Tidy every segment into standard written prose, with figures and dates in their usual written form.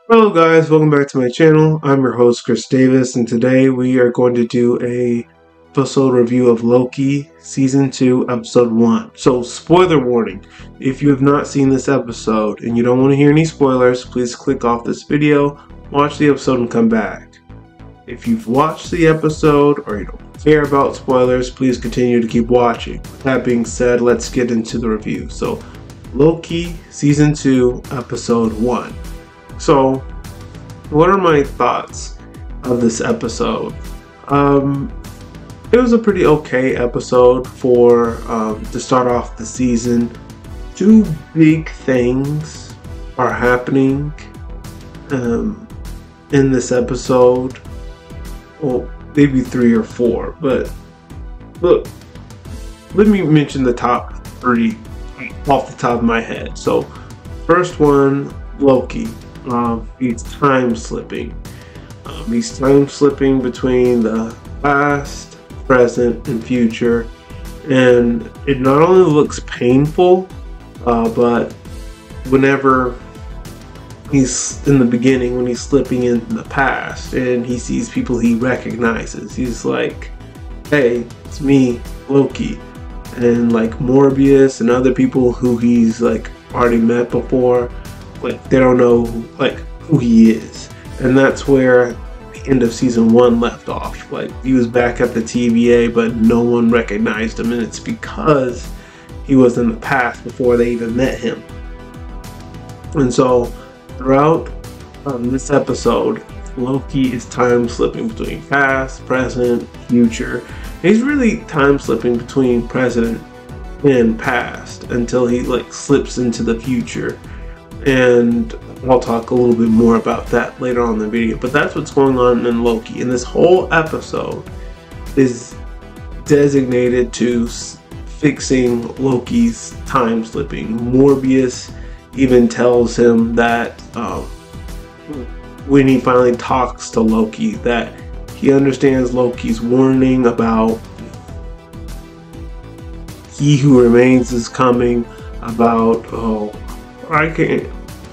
Hello guys, welcome back to my channel. I'm your host Chris Davis, and today we are going to do a episode review of Loki Season 2 Episode 1. So spoiler warning, if you have not seen this episode and you don't want to hear any spoilers, please click off this video, watch the episode and come back. If you've watched the episode or you don't care about spoilers, please continue to keep watching. With that being said, let's get into the review. So Loki Season 2 Episode 1. So, what are my thoughts of this episode? It was a pretty okay episode for to start off the season. Two big things are happening in this episode. Well, maybe 3 or 4, but look, let me mention the top 3 off the top of my head. So, first one, Loki. He's time slipping. He's time slipping between the past, present, and future, and it not only looks painful, but whenever he's in the beginning, when he's slipping in the past, and he sees people he recognizes, he's like, "Hey, it's me, Loki," and like Morbius and other people who he's like already met before. Like, they don't know like who he is, and that's where the end of season 1 left off. Like, he was back at the TVA, but no one recognized him, and it's because he was in the past before they even met him. And so throughout this episode, Loki is time slipping between past, present, future. He's really time slipping between present and past until he like slips into the future. And I'll talk a little bit more about that later on in the video. But that's what's going on in Loki. And this whole episode is designated to fixing Loki's time slipping. Morbius even tells him that when he finally talks to Loki, that he understands Loki's warning about he who remains is coming, about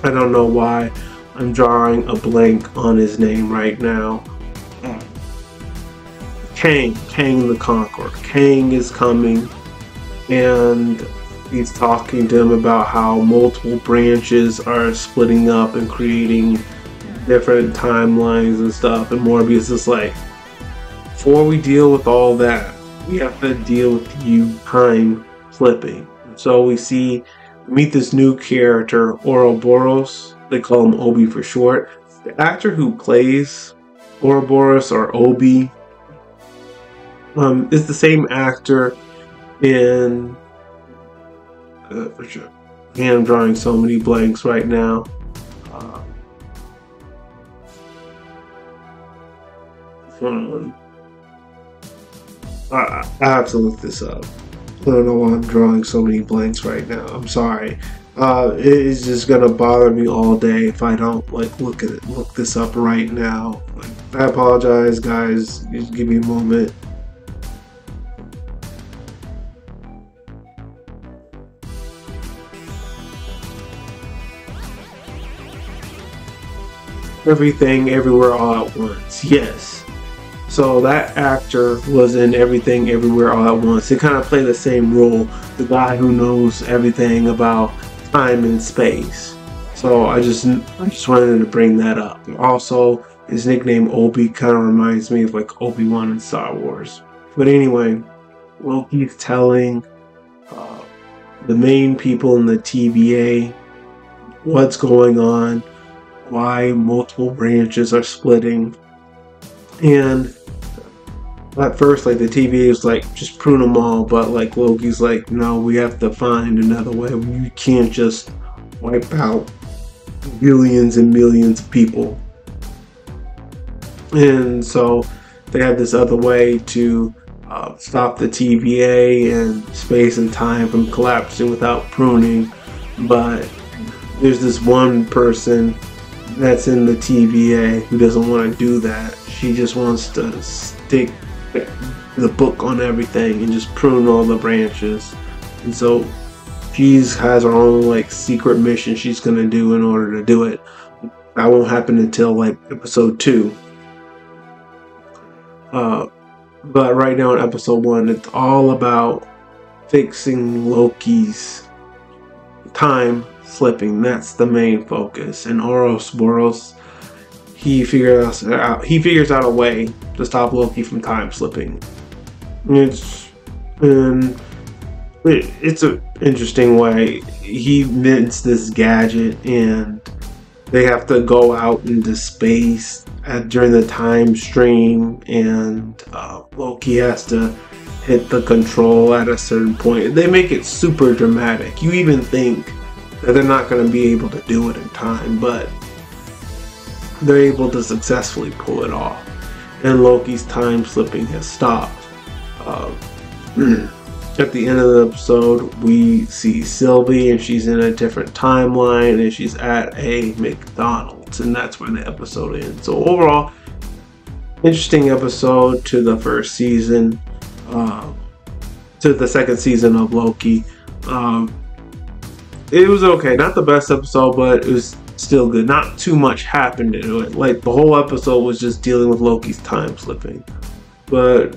I don't know why I'm drawing a blank on his name right now. Kang the Conqueror. Kang is coming, and he's talking to him about how multiple branches are splitting up and creating different timelines and stuff. And Morbius is like, before we deal with all that, we have to deal with you time flipping. So we meet this new character, Ouroboros. They call him Obi for short. The actor who plays Ouroboros, or Obi, is the same actor in for sure. I'm drawing so many blanks right now. I have to look this up. I don't know why I'm drawing so many blanks right now. I'm sorry. It is just gonna bother me all day if I don't like look this up right now. I apologize, guys. Just give me a moment. Everything, Everywhere, All at Once. Yes. So that actor was in Everything, Everywhere, All at Once. He kind of played the same role, the guy who knows everything about time and space. So I just wanted to bring that up. Also, his nickname Obi kind of reminds me of like Obi-Wan in Star Wars. But anyway, Loki's telling the main people in the TVA what's going on, why multiple branches are splitting. And at first, like, the TVA is like, just prune them all, but like Loki's like, no, we have to find another way. You can't just wipe out billions and millions of people. And so they have this other way to stop the TVA and space and time from collapsing without pruning. But there's this one person that's in the TVA who doesn't want to do that. She just wants to stick the book on everything and just prune all the branches. And so she has her own like secret mission she's gonna do in order to do it. that won't happen until like episode 2. But right now in episode 1, it's all about fixing Loki's time slipping. That's the main focus. And Ouroboros, he figures out a way to stop Loki from time slipping. It's an interesting way. He mints this gadget, and they have to go out into space during the time stream, and Loki has to hit the control at a certain point. They make it super dramatic. You even think that they're not going to be able to do it in time, but they're able to successfully pull it off. And Loki's time slipping has stopped. At the end of the episode, we see Sylvie, and she's in a different timeline, and she's at a McDonald's, and that's where the episode ends. So overall, interesting episode to the first season, to the second season of Loki. It was okay, not the best episode, but it was still good. Not too much happened in it. Like, the whole episode was just dealing with Loki's time slipping, but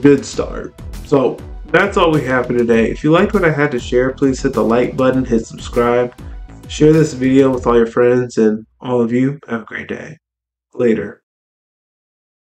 good start. So that's all we have for today. If you liked what I had to share, please hit the like button, hit subscribe, share this video with all your friends, and all of you have a great day. Later.